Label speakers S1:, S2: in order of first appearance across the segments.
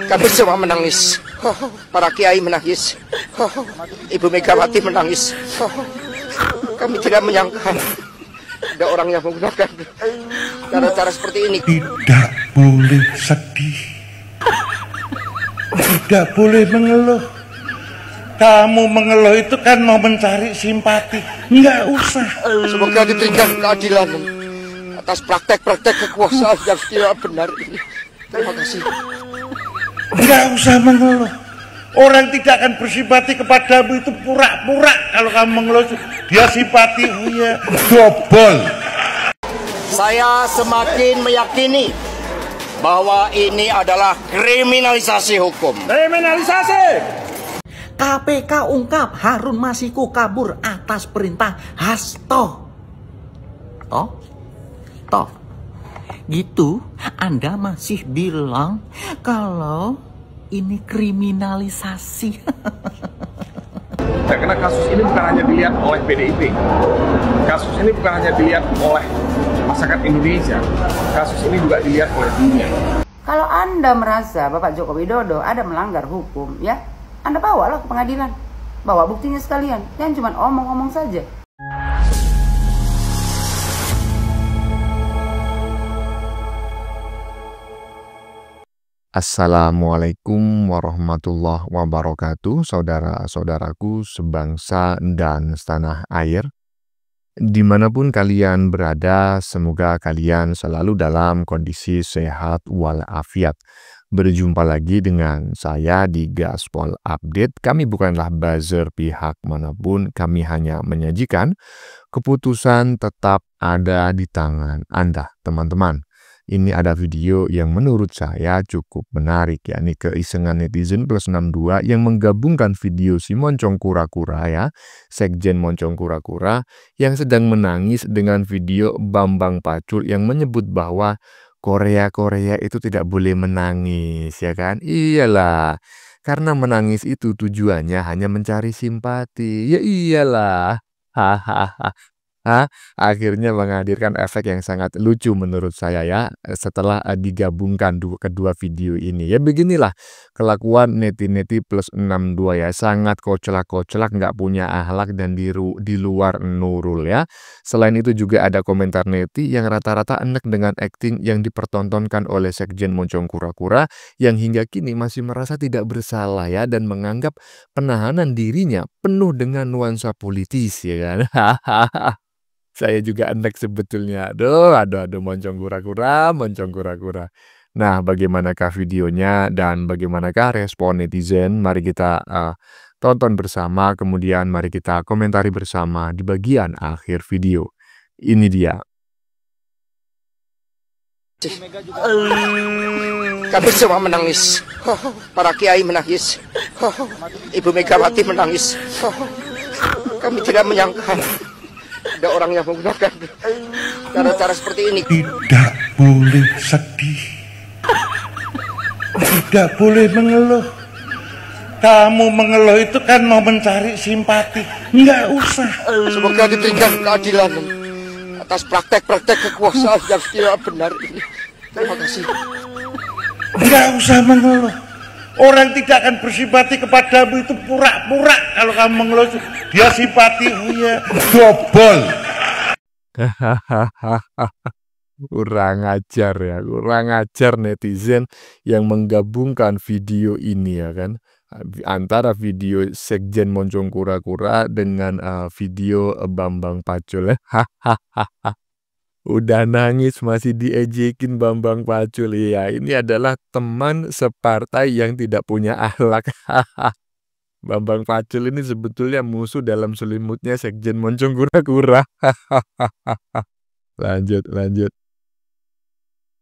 S1: Kami semua menangis. Para kiai menangis. Ibu Megawati menangis. Kami tidak menyangka ada orang yang menggunakan cara-cara seperti ini.
S2: Tidak boleh sedih. Tidak boleh mengeluh. Kamu mengeluh itu kan mau mencari simpati. Nggak usah.
S1: Semoga diberikan keadilan atas praktek-praktek kekuasaan yang tidak benar ini. Terima kasih.
S2: Nggak usah mengeluh. Orang tidak akan bersimpati kepadamu itu pura-pura. Kalau kamu mengeluh, dia simpati. Oh iya, dobol.
S1: Saya semakin meyakini bahwa ini adalah kriminalisasi hukum.
S2: Kriminalisasi.
S3: KPK ungkap Harun Masiku kabur atas perintah Hasto. Toh, gitu Anda masih bilang kalau ini kriminalisasi.
S4: Karena kasus ini bukan hanya dilihat oleh PDIP, kasus ini bukan hanya dilihat oleh masyarakat Indonesia, kasus ini juga dilihat oleh dunia.
S5: Kalau Anda merasa Bapak Joko Widodo ada melanggar hukum, ya, Anda bawalah ke pengadilan, bawa buktinya sekalian, jangan cuma omong-omong saja.
S6: Assalamualaikum warahmatullahi wabarakatuh, saudara-saudaraku sebangsa dan setanah air. Dimanapun kalian berada, semoga kalian selalu dalam kondisi sehat walafiat. Berjumpa lagi dengan saya di Gaspol Update. Kami bukanlah buzzer pihak manapun, kami hanya menyajikan keputusan tetap ada di tangan Anda, teman-teman. Ini ada video yang menurut saya cukup menarik, yakni keisengan netizen plus 62 yang menggabungkan video si Moncong Kura-Kura ya, Sekjen Moncong Kura-Kura yang sedang menangis dengan video Bambang Pacul yang menyebut bahwa Korea itu tidak boleh menangis, ya kan? Iyalah, karena menangis itu tujuannya hanya mencari simpati. Ya iyalah, hahaha. Akhirnya menghadirkan efek yang sangat lucu menurut saya ya, setelah digabungkan kedua video ini. Ya beginilah kelakuan neti-neti plus 62 ya, sangat koclak-koclak, nggak punya akhlak dan di luar nurul ya. Selain itu juga ada komentar neti yang rata-rata enek dengan akting yang dipertontonkan oleh Sekjen Moncong Kura-Kura yang hingga kini masih merasa tidak bersalah ya, dan menganggap penahanan dirinya penuh dengan nuansa politis ya kan. Saya juga enek sebetulnya. Aduh, Moncong Kura-Kura, Moncong Kura-Kura. Nah, bagaimanakah videonya dan bagaimanakah respon netizen? Mari kita tonton bersama, kemudian mari kita komentari bersama di bagian akhir video. Ini dia.
S1: Kami semua menangis. Para kiai menangis. Ibu Megawati menangis. Kami tidak menyangka ada orang yang menggunakan cara-cara seperti ini.
S2: Tidak boleh sedih. Tidak boleh mengeluh. Kamu mengeluh itu kan mau mencari simpati. Nggak usah.
S1: Semoga diberikan keadilan atas praktek-praktek kekuasaan yang tidak benar ini. Terima kasih.
S2: Nggak usah mengeluh. Orang tidak akan bersimpati kepadamu itu pura-pura. Kalau kamu mengeluh, dia simpati. Oh iya, dobol.
S6: Kurang ajar ya, kurang ajar netizen yang menggabungkan video ini ya kan, antara video Sekjen Moncong Kura-Kura dengan video Bambang Pacul. Udah nangis masih diejekin Bambang Pacul. Ya, ini adalah teman separtai yang tidak punya akhlak. Bambang Pacul ini sebetulnya musuh dalam selimutnya Sekjen Moncong Kura-Kura. Lanjut.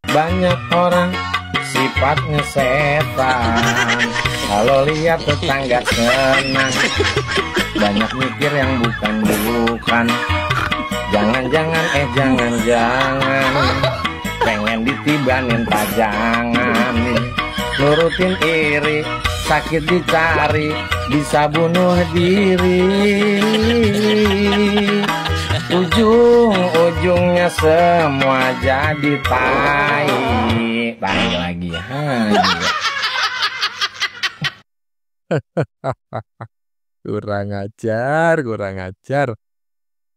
S7: Banyak orang sifatnya setan, kalau lihat tetangga senang, banyak mikir yang bukan. Jangan, pengen ditibanin pajangan, nurutin iri, sakit dicari, bisa bunuh diri. ujung-ujungnya semua jadi tai. Tai lagi.
S6: Kurang ajar.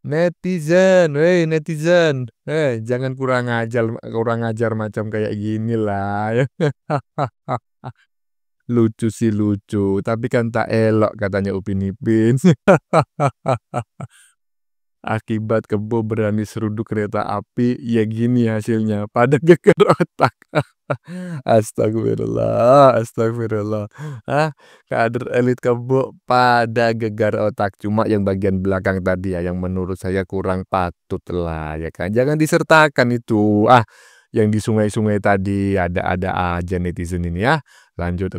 S6: Netizen, netizen. Jangan kurang ajar macam kayak gini lah. Lucu sih lucu, tapi kan tak elok katanya Upin Ipin. Akibat kebo berani seruduk kereta api, ya gini hasilnya, pada geger otak. Astagfirullah. Kader elit kebo pada gegar otak. Cuma yang bagian belakang tadi ya, yang menurut saya kurang patut lah, ya kan. Jangan disertakan itu. Yang di sungai-sungai tadi ada aja netizen ini ya. Lanjut.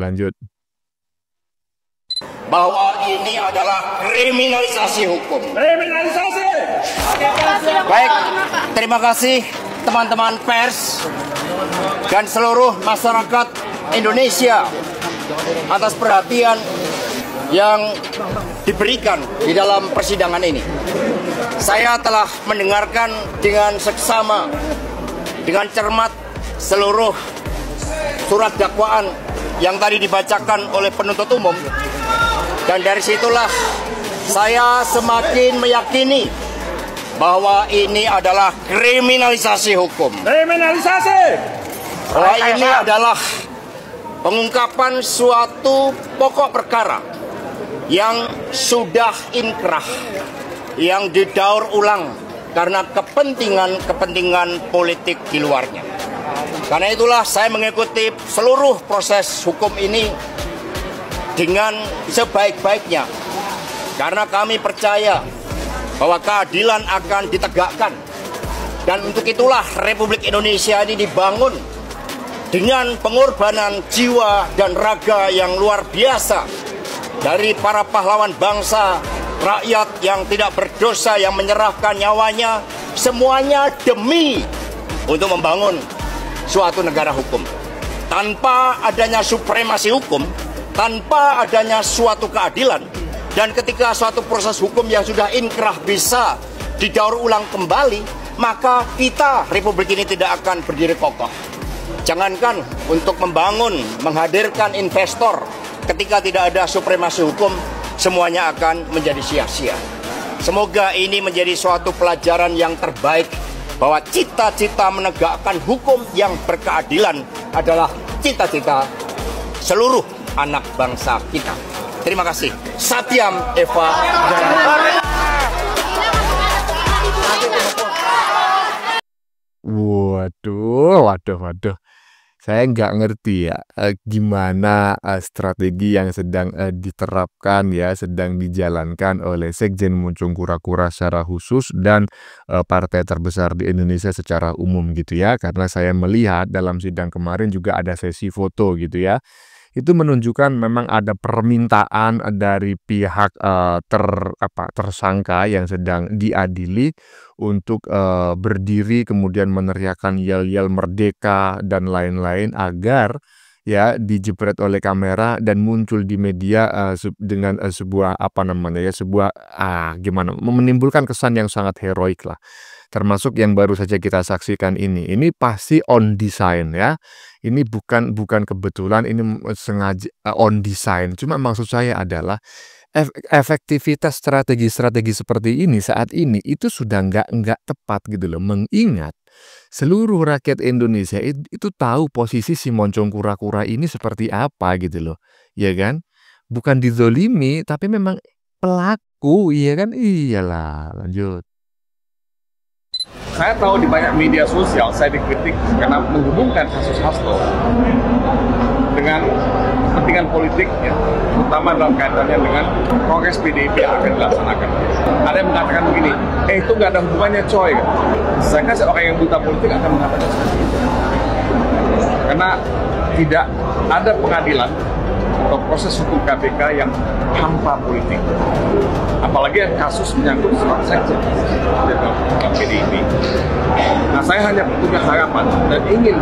S1: Bahwa ini adalah kriminalisasi hukum.
S2: Kriminalisasi.
S1: Baik, terima kasih teman-teman pers dan seluruh masyarakat Indonesia atas perhatian yang diberikan di dalam persidangan ini. Saya telah mendengarkan dengan seksama, dengan cermat seluruh surat dakwaan yang tadi dibacakan oleh penuntut umum. Dan dari situlah saya semakin meyakini bahwa ini adalah kriminalisasi hukum.
S2: Kriminalisasi.
S1: Bahwa ini adalah pengungkapan suatu pokok perkara yang sudah inkrah, yang didaur ulang karena kepentingan politik di luarnya. Karena itulah saya mengikuti seluruh proses hukum ini dengan sebaik-baiknya. Karena kami percaya bahwa keadilan akan ditegakkan. Dan untuk itulah Republik Indonesia ini dibangun dengan pengorbanan jiwa dan raga yang luar biasa dari para pahlawan bangsa, rakyat yang tidak berdosa, yang menyerahkan nyawanya, semuanya demi untuk membangun suatu negara hukum. Tanpa adanya supremasi hukum, tanpa adanya suatu keadilan, dan ketika suatu proses hukum yang sudah inkrah bisa didaur ulang kembali, maka kita, Republik ini tidak akan berdiri kokoh. Jangankan untuk membangun, menghadirkan investor, ketika tidak ada supremasi hukum, semuanya akan menjadi sia-sia. Semoga ini menjadi suatu pelajaran yang terbaik, bahwa cita-cita menegakkan hukum yang berkeadilan adalah cita-cita seluruh anak bangsa kita. Terima kasih. Satyam Eva.
S6: Waduh. Saya nggak ngerti ya gimana strategi yang sedang diterapkan ya, sedang dijalankan oleh Sekjen Moncong Kura-Kura secara khusus dan partai terbesar di Indonesia secara umum gitu ya. Karena saya melihat dalam sidang kemarin juga ada sesi foto gitu ya. Itu menunjukkan memang ada permintaan dari pihak tersangka yang sedang diadili untuk berdiri kemudian meneriakkan yel-yel merdeka dan lain-lain agar ya dijepret oleh kamera dan muncul di media dengan sebuah menimbulkan kesan yang sangat heroik lah. Termasuk yang baru saja kita saksikan ini pasti on design ya. Ini bukan kebetulan, ini sengaja on design. Cuma maksud saya adalah efektivitas strategi seperti ini saat ini itu sudah nggak tepat gitu loh. Mengingat seluruh rakyat Indonesia itu tahu posisi si Moncong Kura-Kura ini seperti apa gitu loh, ya kan? Bukan dizolimi, tapi memang pelaku, ya kan? Iyalah, lanjut.
S4: Saya tahu di banyak media sosial saya dikritik karena menghubungkan kasus Hasto dengan kepentingan politik ya, terutama dalam kaitannya dengan kongres PDIP yang akan dilaksanakan. Ada yang mengatakan begini, itu nggak ada hubungannya coy. Saya kasih orang yang buta politik akan mengatakan seperti itu. Karena tidak ada pengadilan atau proses hukum KPK yang tanpa politik. Apalagi yang kasus menyangkut soal sekjen dalam PDIP. Nah, saya hanya punya harapan dan ingin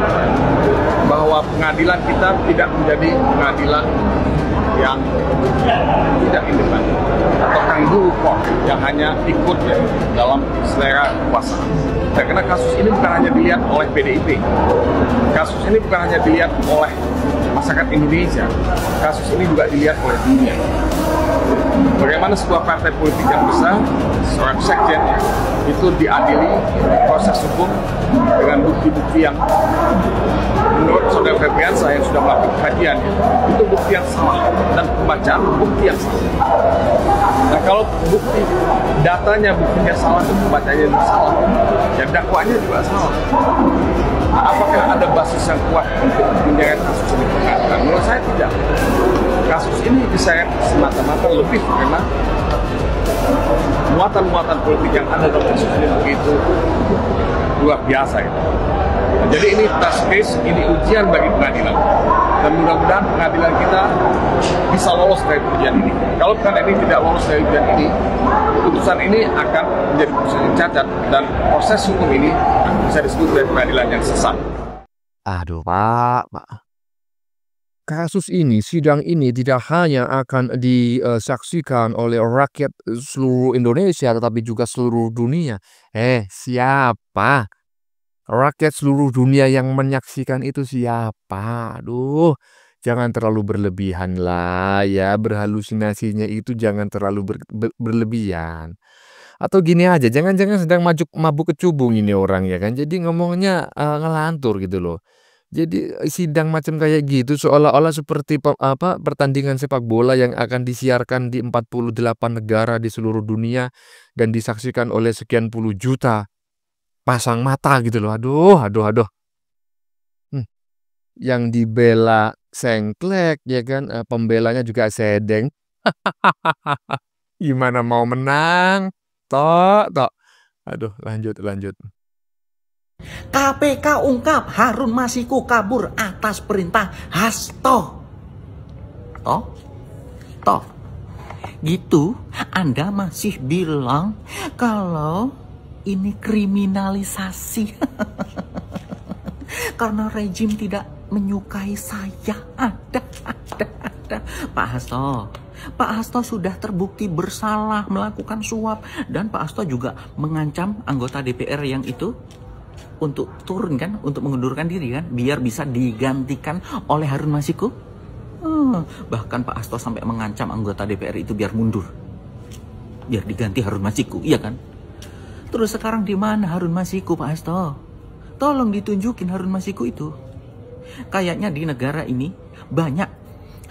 S4: bahwa pengadilan kita tidak menjadi pengadilan yang tidak independen atau kangguru court yang hanya ikut ya dalam selera kekuasaan. Dan karena kasus ini bukan hanya dilihat oleh PDIP, kasus ini bukan hanya dilihat oleh masyarakat Indonesia, kasus ini juga dilihat oleh dunia. Bagaimana sebuah partai politik yang besar, seorang sekjen itu diadili proses hukum dengan bukti-bukti yang menurut Saudara Febriansyah yang sudah melakukan kajian itu bukti yang salah dan pembacaan bukti yang salah. Nah kalau bukti datanya buktinya salah dan pembacanya salah, ya dakwaannya juga salah. Nah, apakah ada basis yang kuat untuk menyeret kasus ini ke pengadilan? Menurut saya tidak. Kasus ini diseret semata-mata lebih karena muatan-muatan politik yang ada dalam kasus ini begitu luar biasa. Nah, jadi ini test case, ini ujian bagi pengadilan. Dan mudah-mudahan pengadilan kita bisa lolos dari ujian ini. Kalau pengadilan ini tidak lolos dari ujian ini, putusan ini akan menjadi putusan yang cacat dan proses hukum ini bisa disebut dari pengadilan yang sesat.
S6: Aduh Pak. Kasus ini, sidang ini tidak hanya akan disaksikan oleh rakyat seluruh Indonesia, tetapi juga seluruh dunia. Siapa? Rakyat seluruh dunia yang menyaksikan itu siapa? Aduh, jangan terlalu berlebihan lah ya, berhalusinasinya itu jangan terlalu berlebihan. Atau gini aja, jangan-jangan sedang mabuk kecubung ini orang ya kan, jadi ngomongnya ngelantur gitu loh. Jadi sidang macam kayak gitu seolah-olah seperti pertandingan sepak bola yang akan disiarkan di 48 negara di seluruh dunia dan disaksikan oleh sekian puluh juta pasang mata gitu loh. Aduh. Yang dibela sengklek ya kan, pembelanya juga sedeng. Gimana mau menang? Tok. Aduh, lanjut.
S3: KPK ungkap Harun Masiku kabur atas perintah Hasto. Toh. Gitu Anda masih bilang kalau ini kriminalisasi. Karena rejim tidak menyukai saya. Ada. Pak Hasto sudah terbukti bersalah melakukan suap. Dan Pak Hasto juga mengancam anggota DPR yang itu untuk turun kan, untuk mengundurkan diri kan, biar bisa digantikan oleh Harun Masiku. Bahkan Pak Hasto sampai mengancam anggota DPR itu biar mundur, biar diganti Harun Masiku, iya kan? Terus sekarang di mana Harun Masiku, Pak Hasto? Tolong ditunjukin Harun Masiku itu. Kayaknya di negara ini banyak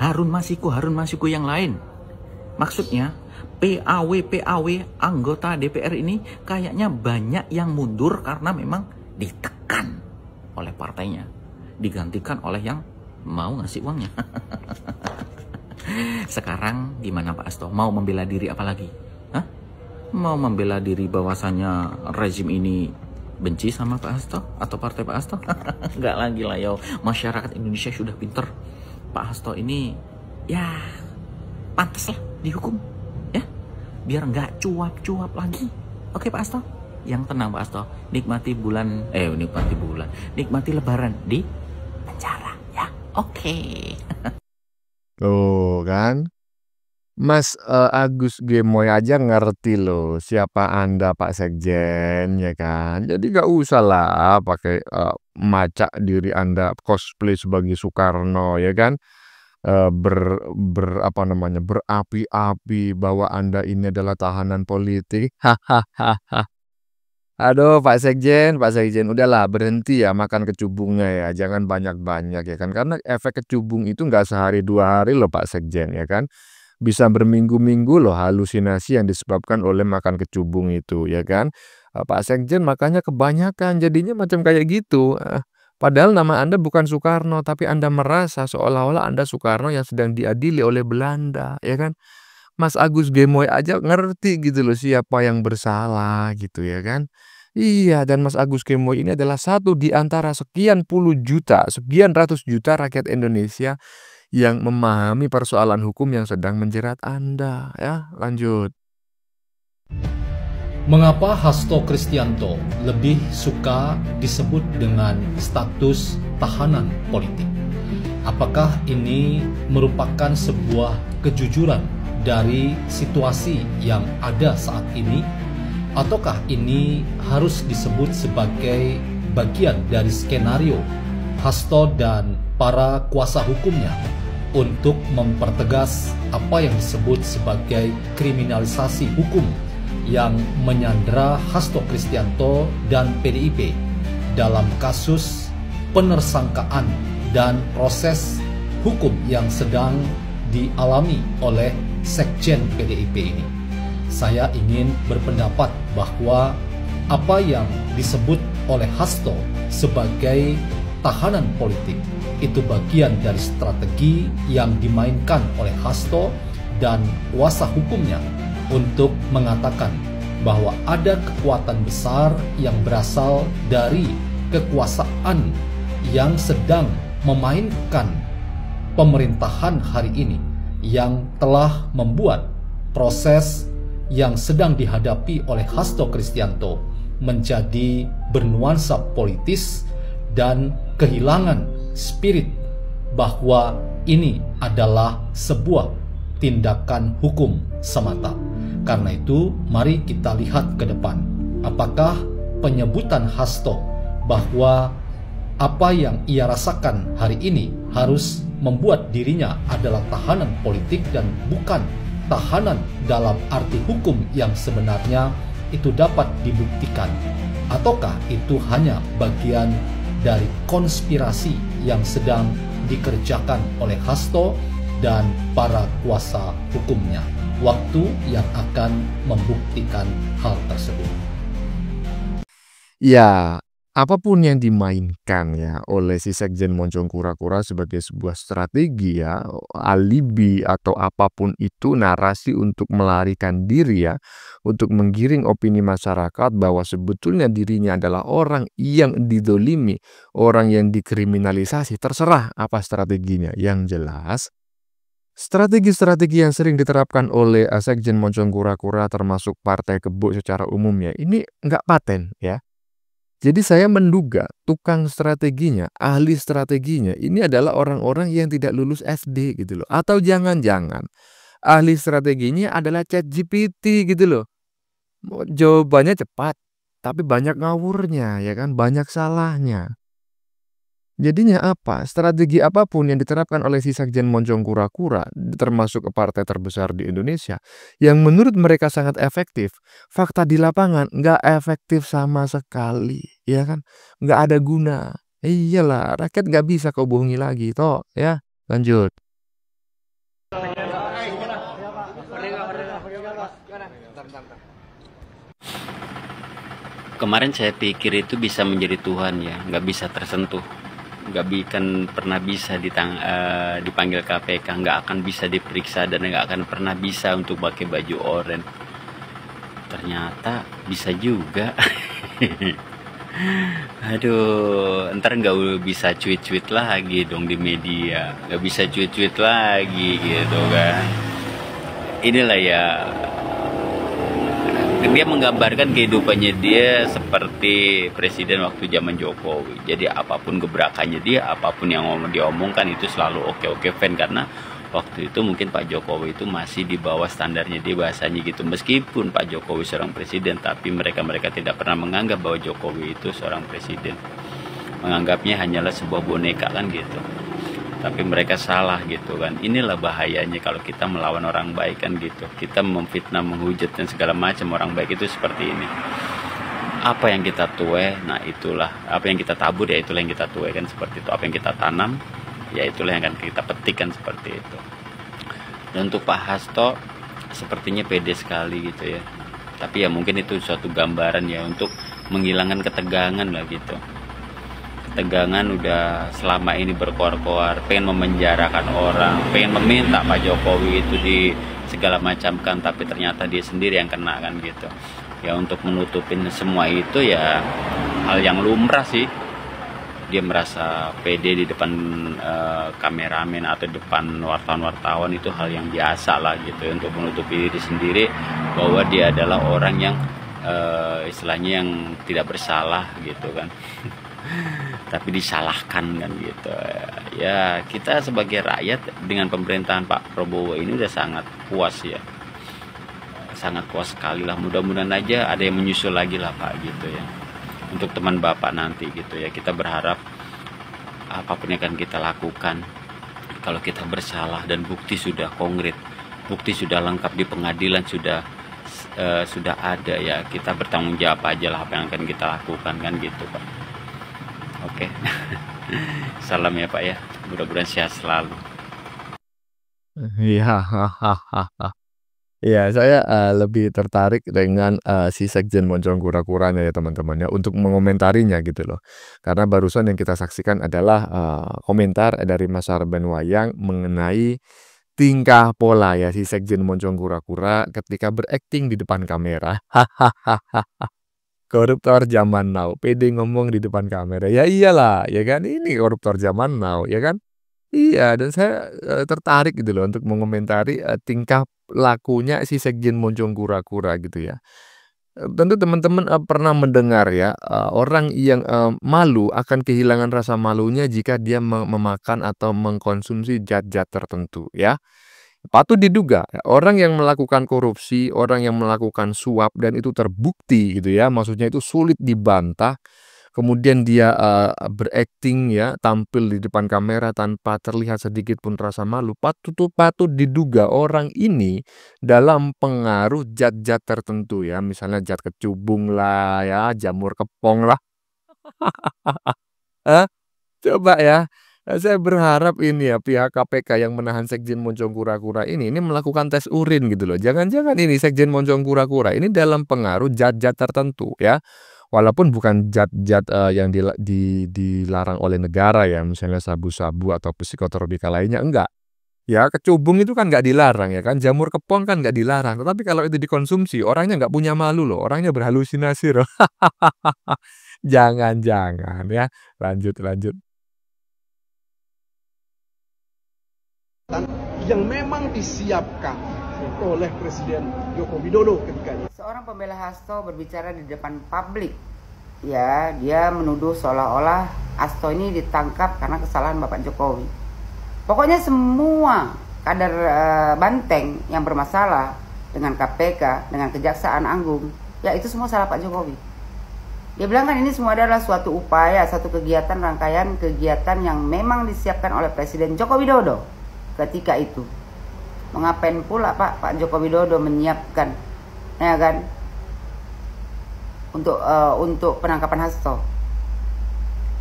S3: Harun Masiku yang lain. Maksudnya PAW anggota DPR ini kayaknya banyak yang mundur karena memang ditekan oleh partainya, digantikan oleh yang mau ngasih uangnya. Sekarang gimana Pak Hasto? Mau membela diri apa lagi? Mau membela diri bahwasanya rezim ini benci sama Pak Hasto atau partai Pak Hasto? Enggak lagi lah yo. Masyarakat Indonesia sudah pinter. Pak Hasto ini ya pantas lah dihukum ya, biar nggak cuap-cuap lagi. Oke Pak Hasto, yang tenang Pak Hasto, nikmati lebaran di penjara ya. Oke.
S6: Tuh kan, Mas Agus Gemoy aja ngerti loh siapa Anda Pak Sekjen ya kan. Jadi gak usah lah pakai macak diri Anda cosplay sebagai Soekarno ya kan. Berapi-api bahwa Anda ini adalah tahanan politik. Aduh Pak Sekjen, udahlah berhenti ya makan kecubungnya ya, jangan banyak-banyak ya kan, karena efek kecubung itu nggak sehari 2 hari loh Pak Sekjen ya kan, bisa berminggu-minggu loh halusinasi yang disebabkan oleh makan kecubung itu ya kan. Pak Sekjen makanya kebanyakan jadinya macam kayak gitu. Padahal nama Anda bukan Soekarno, tapi Anda merasa seolah-olah Anda Soekarno yang sedang diadili oleh Belanda, ya kan? Mas Agus Gemoy aja ngerti gitu loh siapa yang bersalah gitu ya kan? Iya, dan Mas Agus Gemoy ini adalah satu di antara sekian ratus juta rakyat Indonesia yang memahami persoalan hukum yang sedang menjerat Anda, ya. Lanjut.
S8: Mengapa Hasto Kristianto lebih suka disebut dengan status tahanan politik? Apakah ini merupakan sebuah kejujuran dari situasi yang ada saat ini? Ataukah ini harus disebut sebagai bagian dari skenario Hasto dan para kuasa hukumnya untuk mempertegas apa yang disebut sebagai kriminalisasi hukum yang menyandera Hasto Kristianto dan PDIP dalam kasus penersangkaan dan proses hukum yang sedang dialami oleh Sekjen PDIP ini. Saya ingin berpendapat bahwa apa yang disebut oleh Hasto sebagai tahanan politik itu bagian dari strategi yang dimainkan oleh Hasto dan kuasa hukumnya untuk mengatakan bahwa ada kekuatan besar yang berasal dari kekuasaan yang sedang memainkan pemerintahan hari ini, yang telah membuat proses yang sedang dihadapi oleh Hasto Kristianto menjadi bernuansa politis dan kehilangan spirit bahwa ini adalah sebuah tindakan hukum semata. Karena itu, mari kita lihat ke depan. Apakah penyebutan Hasto bahwa apa yang ia rasakan hari ini harus membuat dirinya adalah tahanan politik dan bukan tahanan dalam arti hukum yang sebenarnya itu dapat dibuktikan, ataukah itu hanya bagian dari konspirasi yang sedang dikerjakan oleh Hasto dan para kuasa hukumnya? Waktu yang akan membuktikan hal tersebut.
S6: Ya, apapun yang dimainkan ya oleh si Sekjen Moncong Kura-Kura sebagai sebuah strategi ya, alibi atau apapun itu, narasi untuk melarikan diri ya, untuk menggiring opini masyarakat bahwa sebetulnya dirinya adalah orang yang didolimi, orang yang dikriminalisasi, terserah apa strateginya. Yang jelas, strategi-strategi yang sering diterapkan oleh Sekjen Moncong Kura-Kura termasuk Partai Kebo secara umumnya ini nggak paten ya. Jadi saya menduga tukang strateginya, ahli strateginya ini adalah orang-orang yang tidak lulus SD gitu loh. Atau jangan-jangan ahli strateginya adalah ChatGPT gitu loh. Jawabannya cepat, tapi banyak ngawurnya ya kan, banyak salahnya. Jadinya apa? Strategi apapun yang diterapkan oleh si Sekjen Moncong Kura-Kura, termasuk partai terbesar di Indonesia, yang menurut mereka sangat efektif, fakta di lapangan nggak efektif sama sekali, ya kan? Nggak ada guna. Iyalah, rakyat nggak bisa kau bohongi lagi, toh, ya. Lanjut.
S9: Kemarin saya pikir itu bisa menjadi Tuhan ya, nggak bisa tersentuh. Nggak pernah bisa dipanggil KPK, nggak akan bisa diperiksa, dan nggak akan pernah bisa untuk pakai baju oranye. Ternyata bisa juga. Aduh, ntar nggak bisa cuit-cuit lagi dong di media, nggak bisa cuit-cuit lagi gitu kan. Inilah ya, dia menggambarkan kehidupannya dia seperti presiden waktu zaman Jokowi. Jadi apapun gebrakannya dia, apapun yang dia omongkan itu selalu oke-oke fan, karena waktu itu mungkin Pak Jokowi itu masih di bawah standarnya dia bahasanya gitu. Meskipun Pak Jokowi seorang presiden, tapi mereka tidak pernah menganggap bahwa Jokowi itu seorang presiden. Menganggapnya hanyalah sebuah boneka kan gitu. Tapi mereka salah gitu kan. Inilah bahayanya kalau kita melawan orang baik kan gitu. Kita memfitnah, menghujat dan segala macam orang baik itu seperti ini. Apa yang kita tuai, nah itulah. Apa yang kita tabur, ya itulah yang kita tuai kan, seperti itu. Apa yang kita tanam, ya itulah yang akan kita petikkan, seperti itu. Dan untuk Pak Hasto sepertinya pede sekali gitu ya. Tapi ya mungkin itu suatu gambaran ya untuk menghilangkan ketegangan lah gitu. Ketegangan udah selama ini berkoar-koar, pengen memenjarakan orang, pengen meminta Pak Jokowi itu di segala macam kan, tapi ternyata dia sendiri yang kena kan gitu. Ya untuk menutupin semua itu ya hal yang lumrah sih. Dia merasa pede di depan kameramen atau depan wartawan-wartawan, itu hal yang biasa lah gitu, untuk menutupi diri sendiri bahwa dia adalah orang yang istilahnya yang tidak bersalah gitu kan. tapi disalahkan kan gitu. Ya kita sebagai rakyat dengan pemerintahan Pak Prabowo ini udah sangat puas ya, sangat puas sekali lah. Mudah-mudahan aja ada yang menyusul lagi lah Pak gitu ya, untuk teman Bapak nanti gitu ya. Kita berharap apapun yang akan kita lakukan, kalau kita bersalah dan bukti sudah konkret, bukti sudah lengkap di pengadilan, sudah ada ya, kita bertanggung jawab aja lah apa yang akan kita lakukan kan gitu Pak. Oke. Salam ya Pak ya, mudah-mudahan sehat selalu.
S6: Iya, ya saya lebih tertarik dengan si Sekjen Moncong Kura-Kuranya ya teman-teman ya, untuk mengomentarinya gitu loh. Karena barusan yang kita saksikan adalah komentar dari Mas Arben Wayang mengenai tingkah pola ya si Sekjen Moncong Kura-Kura ketika berakting di depan kamera. Koruptor zaman now, pede ngomong di depan kamera. Ya iyalah, ya kan, ini koruptor zaman now, ya kan? Iya, dan saya tertarik gitu loh untuk mengomentari tingkah lakunya si Sekjen Moncong Kura-Kura gitu ya. Tentu teman-teman pernah mendengar ya, orang yang malu akan kehilangan rasa malunya jika dia memakan atau mengkonsumsi zat-zat tertentu ya. Patut diduga orang yang melakukan korupsi, orang yang melakukan suap dan itu terbukti gitu ya, maksudnya itu sulit dibantah. Kemudian dia berakting ya, tampil di depan kamera tanpa terlihat sedikit pun rasa malu. Patut diduga orang ini dalam pengaruh zat-zat tertentu ya, misalnya zat kecubung lah ya, jamur kepong lah. Coba ya, saya berharap ini ya pihak KPK yang menahan Sekjen Moncong Kura-Kura ini melakukan tes urin gitu loh. Jangan-jangan ini Sekjen Moncong Kura-Kura ini dalam pengaruh zat-zat tertentu ya. Walaupun bukan zat-zat yang dilarang oleh negara ya, misalnya sabu-sabu atau psikotropika lainnya, enggak. Ya, kecubung itu kan nggak dilarang ya kan, jamur kepong kan nggak dilarang. Tetapi kalau itu dikonsumsi, orangnya nggak punya malu loh, orangnya berhalusinasi loh. Jangan-jangan ya, lanjut.
S10: Yang memang disiapkan oleh Presiden Joko Widodo ketika itu.
S5: Seorang pembela Hasto berbicara di depan publik. Ya, dia menuduh seolah-olah Hasto ini ditangkap karena kesalahan Bapak Jokowi. Pokoknya semua kader Banteng yang bermasalah dengan KPK, dengan Kejaksaan Agung, ya itu semua salah Pak Jokowi. Dia bilang kan ini semua adalah suatu upaya, satu kegiatan, rangkaian kegiatan yang memang disiapkan oleh Presiden Joko Widodo ketika itu. Mengapain pula Pak Joko Widodo menyiapkan, ya kan, untuk penangkapan Hasto.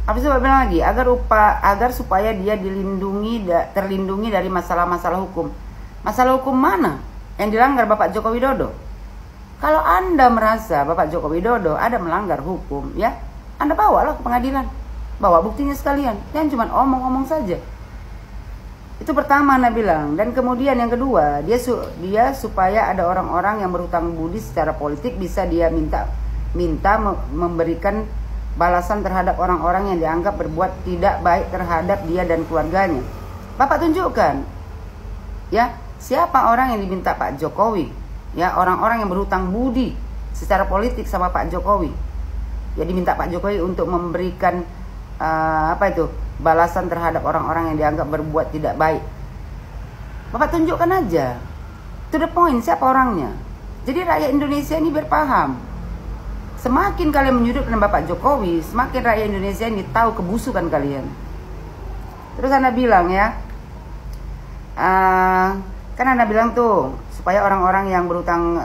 S5: Habis itu bilang lagi agar supaya dia terlindungi dari masalah-masalah hukum. Masalah hukum mana yang dilanggar Bapak Joko Widodo? Kalau Anda merasa Bapak Joko Widodo ada melanggar hukum, ya Anda bawalah ke pengadilan, bawa buktinya sekalian, jangan cuma omong-omong saja. Itu pertama Anda bilang. Dan kemudian yang kedua, dia supaya ada orang-orang yang berhutang budi secara politik bisa dia minta memberikan balasan terhadap orang-orang yang dianggap berbuat tidak baik terhadap dia dan keluarganya. Bapak tunjukkan ya, siapa orang yang diminta Pak Jokowi, ya orang-orang yang berhutang budi secara politik sama Pak Jokowi. Ya diminta Pak Jokowi untuk memberikan balasan terhadap orang-orang yang dianggap berbuat tidak baik. Bapak tunjukkan aja, to the point, siapa orangnya. Jadi rakyat Indonesia ini berpaham. Semakin kalian menyudutkan Bapak Jokowi, semakin rakyat Indonesia ini tahu kebusukan kalian. Terus Anda bilang ya, kan Anda bilang tuh supaya orang-orang yang berhutang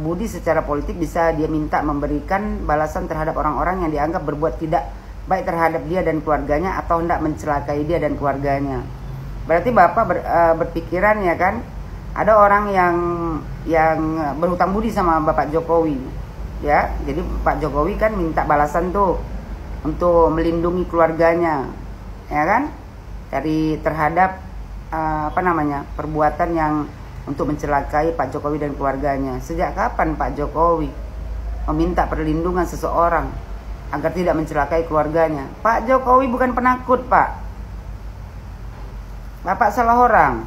S5: budi secara politik bisa dia minta memberikan balasan terhadap orang-orang yang dianggap berbuat tidak baik terhadap dia dan keluarganya atau hendak mencelakai dia dan keluarganya. Berarti Bapak berpikiran ya kan, ada orang yang berhutang budi sama Bapak Jokowi. Ya, jadi Pak Jokowi kan minta balasan tuh untuk melindungi keluarganya, ya kan, terhadap perbuatan yang untuk mencelakai Pak Jokowi dan keluarganya. Sejak kapan Pak Jokowi meminta perlindungan seseorang agar tidak mencelakai keluarganya? Pak Jokowi bukan penakut, Pak. Bapak salah orang.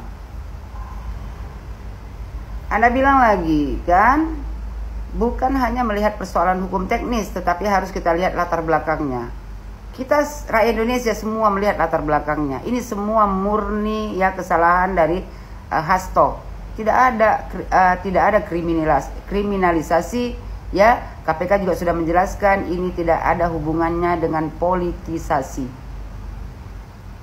S5: Anda bilang lagi kan, bukan hanya melihat persoalan hukum teknis, tetapi harus kita lihat latar belakangnya. Kita rakyat Indonesia semua melihat latar belakangnya. Ini semua murni ya kesalahan dari Hasto. Tidak ada kriminalisasi ya. KPK juga sudah menjelaskan ini tidak ada hubungannya dengan politisasi.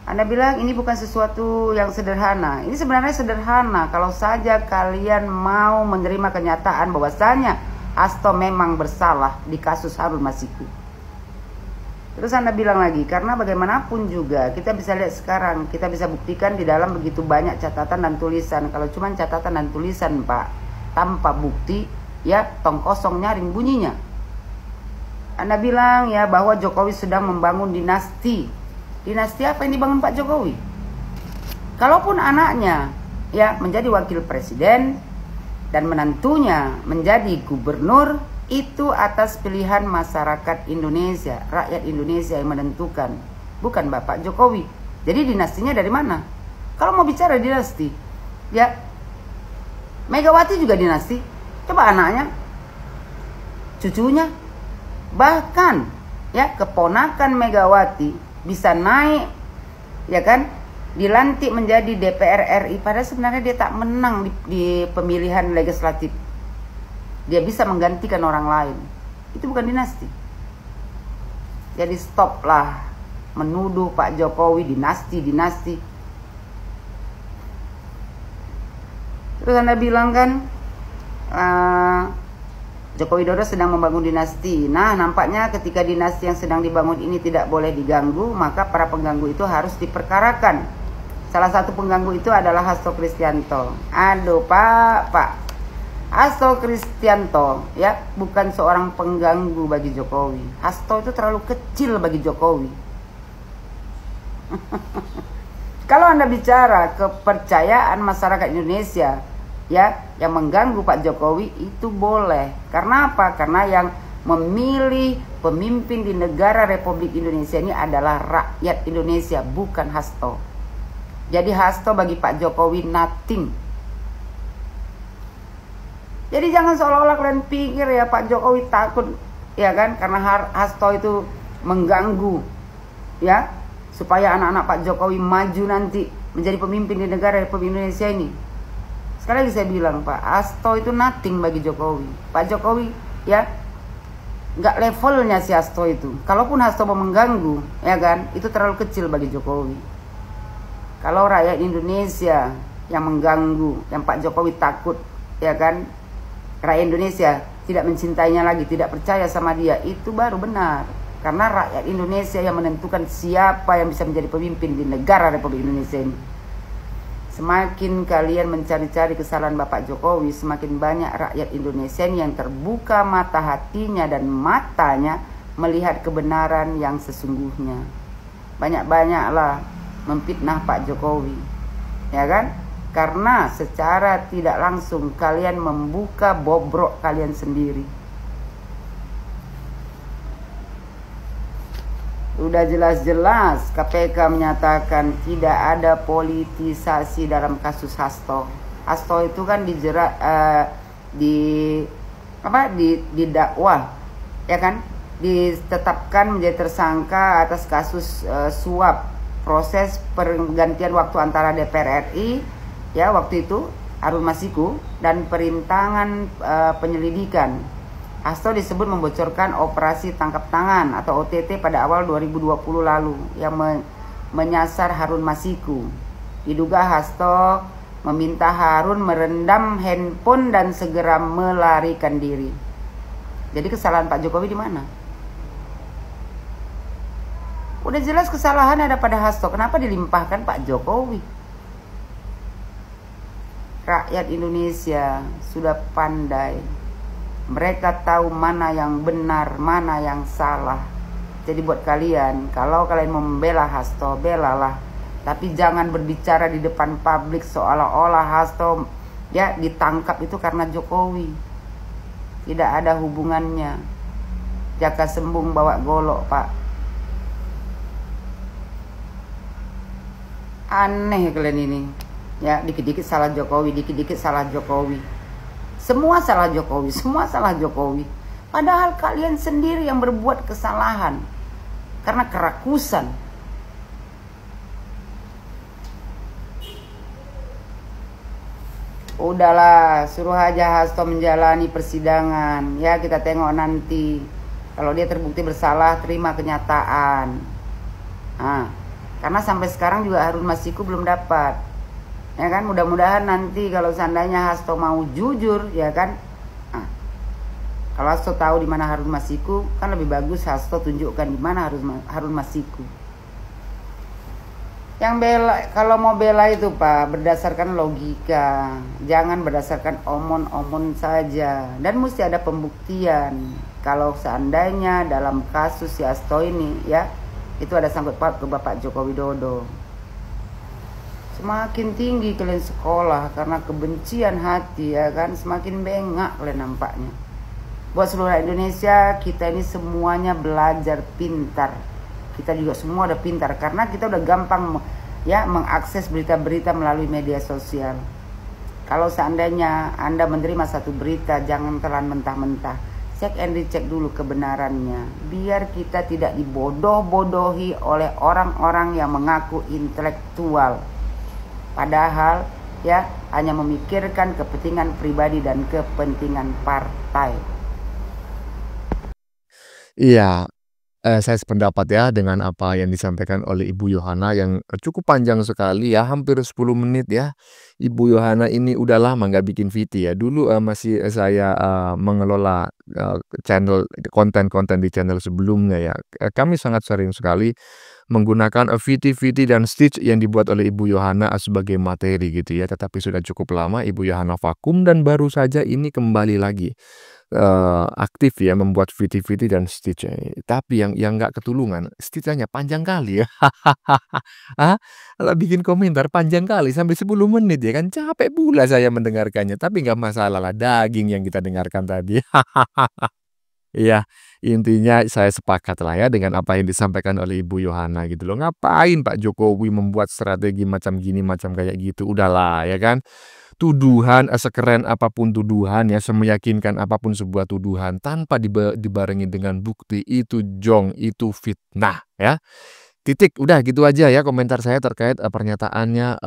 S5: Anda bilang ini bukan sesuatu yang sederhana. Ini sebenarnya sederhana kalau saja kalian mau menerima kenyataan bahwasanya Hasto memang bersalah di kasus Harun Masiku. Terus Anda bilang lagi, karena bagaimanapun juga kita bisa lihat sekarang, kita bisa buktikan di dalam begitu banyak catatan dan tulisan. Kalau cuma catatan dan tulisan Pak, tanpa bukti, ya tong kosong nyaring bunyinya. Anda bilang ya bahwa Jokowi sedang membangun dinasti. Dinasti apa yang dibangun Pak Jokowi? Kalaupun anaknya ya menjadi wakil presiden dan menantunya menjadi gubernur, itu atas pilihan masyarakat Indonesia, rakyat Indonesia yang menentukan, bukan Bapak Jokowi. Jadi dinastinya dari mana? Kalau mau bicara dinasti, ya Megawati juga dinasti. Coba anaknya, cucunya, bahkan ya keponakan Megawati bisa naik, ya kan, dilantik menjadi DPR RI. Padahal sebenarnya dia tak menang di pemilihan legislatif. Dia bisa menggantikan orang lain. Itu bukan dinasti. Jadi stoplah menuduh Pak Jokowi dinasti. Terus Anda bilang kan Joko Widodo sedang membangun dinasti. Nah, nampaknya ketika dinasti yang sedang dibangun ini tidak boleh diganggu, maka para pengganggu itu harus diperkarakan. Salah satu pengganggu itu adalah Hasto Kristianto. Aduh Pak Hasto Kristianto ya bukan seorang pengganggu bagi Jokowi. Hasto itu terlalu kecil bagi Jokowi. Kalau Anda bicara kepercayaan masyarakat Indonesia ya yang mengganggu Pak Jokowi itu boleh. Karena apa? Karena yang memilih pemimpin di negara Republik Indonesia ini adalah rakyat Indonesia, bukan Hasto. Jadi Hasto bagi Pak Jokowi nothing. Jadi jangan seolah-olah kalian pikir ya Pak Jokowi takut ya kan karena Hasto itu mengganggu ya supaya anak-anak Pak Jokowi maju nanti menjadi pemimpin di negara Republik Indonesia ini. Sekali lagi saya bilang Pak, Hasto itu nothing bagi Jokowi. Pak Jokowi ya nggak levelnya si Hasto itu. Kalaupun Hasto mau mengganggu ya kan itu terlalu kecil bagi Jokowi. Kalau rakyat Indonesia yang mengganggu, yang Pak Jokowi takut ya kan, rakyat Indonesia tidak mencintainya lagi, tidak percaya sama dia, itu baru benar. Karena rakyat Indonesia yang menentukan siapa yang bisa menjadi pemimpin di negara Republik Indonesia ini. Semakin kalian mencari-cari kesalahan Bapak Jokowi, semakin banyak rakyat Indonesia ini yang terbuka mata hatinya dan matanya melihat kebenaran yang sesungguhnya. Banyak-banyaklah memfitnah Pak Jokowi, ya kan? Karena secara tidak langsung kalian membuka bobrok kalian sendiri. Udah jelas-jelas KPK menyatakan tidak ada politisasi dalam kasus Hasto. Hasto itu kan dijerat didakwa, ya kan? Ditetapkan menjadi tersangka atas kasus suap proses pergantian waktu antara DPR RI ya waktu itu Harun Masiku dan perintangan penyelidikan. Hasto disebut membocorkan operasi tangkap tangan atau OTT pada awal 2020 lalu yang menyasar Harun Masiku. Diduga Hasto meminta Harun merendam handphone dan segera melarikan diri. Jadi kesalahan Pak Jokowi di mana? Udah jelas kesalahan ada pada Hasto. Kenapa dilimpahkan Pak Jokowi? Rakyat Indonesia sudah pandai. Mereka tahu mana yang benar, mana yang salah. Jadi buat kalian, kalau kalian membela Hasto, belalah. Tapi jangan berbicara di depan publik seolah-olah Hasto ya ditangkap itu karena Jokowi. Tidak ada hubungannya. Jaka sembung bawa golok, Pak. Aneh kalian ini. Ya, dikit-dikit salah Jokowi, dikit-dikit salah Jokowi. Semua salah Jokowi, semua salah Jokowi. Padahal kalian sendiri yang berbuat kesalahan. karena kerakusan. Udahlah, suruh aja Hasto menjalani persidangan. Ya, kita tengok nanti. Kalau dia terbukti bersalah, terima kenyataan. Karena sampai sekarang juga Harun Masiku belum dapat. Ya kan, mudah-mudahan nanti kalau seandainya Hasto mau jujur, ya kan. Kalau Hasto tahu di mana Harun Masiku, kan lebih bagus Hasto tunjukkan di mana Harun Masiku. Yang bela, kalau mau bela itu Pak, berdasarkan logika, jangan berdasarkan omon-omon saja, dan mesti ada pembuktian. Kalau seandainya dalam kasus si Hasto ini, ya, itu ada sangkut paut ke Bapak Joko Widodo. Semakin tinggi kalian sekolah karena kebencian hati, ya kan, semakin bengak kalian nampaknya. Buat seluruh Indonesia, kita ini semuanya belajar pintar. Kita juga semua udah pintar karena kita udah gampang ya mengakses berita-berita melalui media sosial. Kalau seandainya Anda menerima satu berita, jangan telan mentah-mentah. Cek and recheck dulu kebenarannya, biar kita tidak dibodoh-bodohi oleh orang-orang yang mengaku intelektual, padahal ya hanya memikirkan kepentingan pribadi dan kepentingan partai.
S6: Iya, saya sependapat ya dengan apa yang disampaikan oleh Ibu Yohana yang cukup panjang sekali ya, hampir 10 menit ya. Ibu Yohana ini udah lama nggak bikin VT ya. Dulu masih saya mengelola channel konten-konten di channel sebelumnya ya. Kami sangat sering sekali menggunakan VT dan Stitch yang dibuat oleh Ibu Yohana sebagai materi gitu ya. Tetapi sudah cukup lama Ibu Yohana vakum dan baru saja ini kembali lagi aktif ya membuat VT dan Stitch. Tapi yang nggak ketulungan, Stitch-nya panjang kali ya. Kalau bikin komentar panjang kali sampai 10 menit ya kan, capek pula saya mendengarkannya. Tapi nggak masalah lah, daging yang kita dengarkan tadi. Iya, intinya saya sepakat lah ya dengan apa yang disampaikan oleh Ibu Yohana gitu loh. Ngapain Pak Jokowi membuat strategi macam gini, macam kayak gitu. Udahlah ya kan. Tuduhan sekeren apapun tuduhan ya, semeyakinkan apapun sebuah tuduhan tanpa dibarengi dengan bukti, itu jong, itu fitnah ya. Titik, udah gitu aja ya komentar saya terkait pernyataannya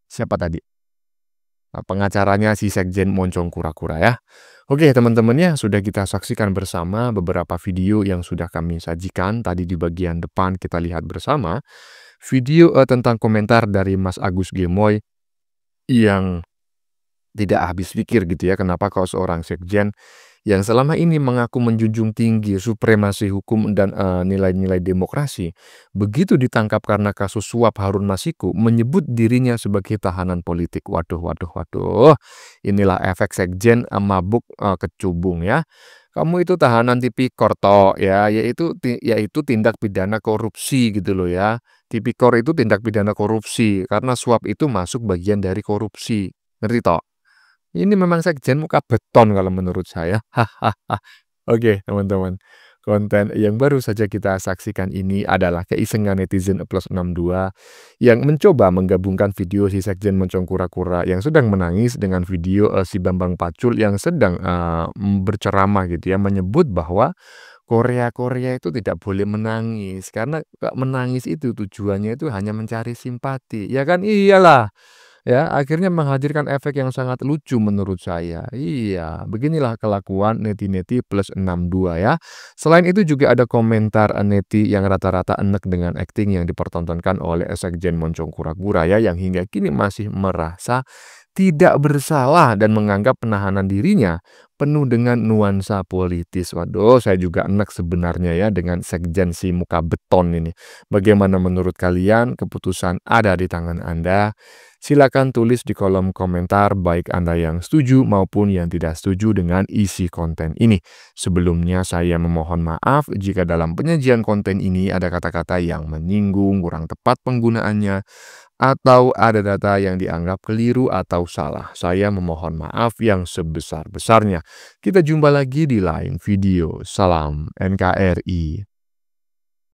S6: siapa tadi? Pengacaranya si Sekjen Moncong Kura-Kura ya. Oke teman-teman ya, sudah kita saksikan bersama beberapa video yang sudah kami sajikan. Tadi di bagian depan kita lihat bersama video tentang komentar dari Mas Agus Gemoy yang tidak habis pikir gitu ya, kenapa kalau seorang sekjen yang selama ini mengaku menjunjung tinggi supremasi hukum dan nilai-nilai demokrasi, begitu ditangkap karena kasus suap Harun Masiku, menyebut dirinya sebagai tahanan politik. Waduh. Inilah efek sekjen mabuk kecubung ya. Kamu itu tahanan tipikor toh ya, yaitu tindak pidana korupsi gitu loh ya. Tipikor itu tindak pidana korupsi karena suap itu masuk bagian dari korupsi. Ngerti toh? Ini memang sekjen muka beton kalau menurut saya. Oke, teman-teman. Konten yang baru saja kita saksikan ini adalah keisengan netizen +62 yang mencoba menggabungkan video si Sekjen Moncong Kura-Kura yang sedang menangis dengan video si Bambang Pacul yang sedang berceramah gitu ya, menyebut bahwa Korea itu tidak boleh menangis karena menangis itu tujuannya itu hanya mencari simpati. Ya kan, iyalah. Ya, akhirnya menghadirkan efek yang sangat lucu menurut saya. Iya, beginilah kelakuan neti-neti +62 ya. Selain itu juga ada komentar neti yang rata-rata enek dengan akting yang dipertontonkan oleh Sekjen Moncong Kura-Kura ya, yang hingga kini masih merasa tidak bersalah dan menganggap penahanan dirinya penuh dengan nuansa politis. Waduh, saya juga enek sebenarnya ya dengan sekjen si muka beton ini. Bagaimana menurut kalian? Keputusan ada di tangan Anda. Silakan tulis di kolom komentar baik Anda yang setuju maupun yang tidak setuju dengan isi konten ini. Sebelumnya saya memohon maaf jika dalam penyajian konten ini ada kata-kata yang menyinggung, kurang tepat penggunaannya, atau ada data yang dianggap keliru atau salah. Saya memohon maaf yang sebesar-besarnya. Kita jumpa lagi di lain video. Salam NKRI.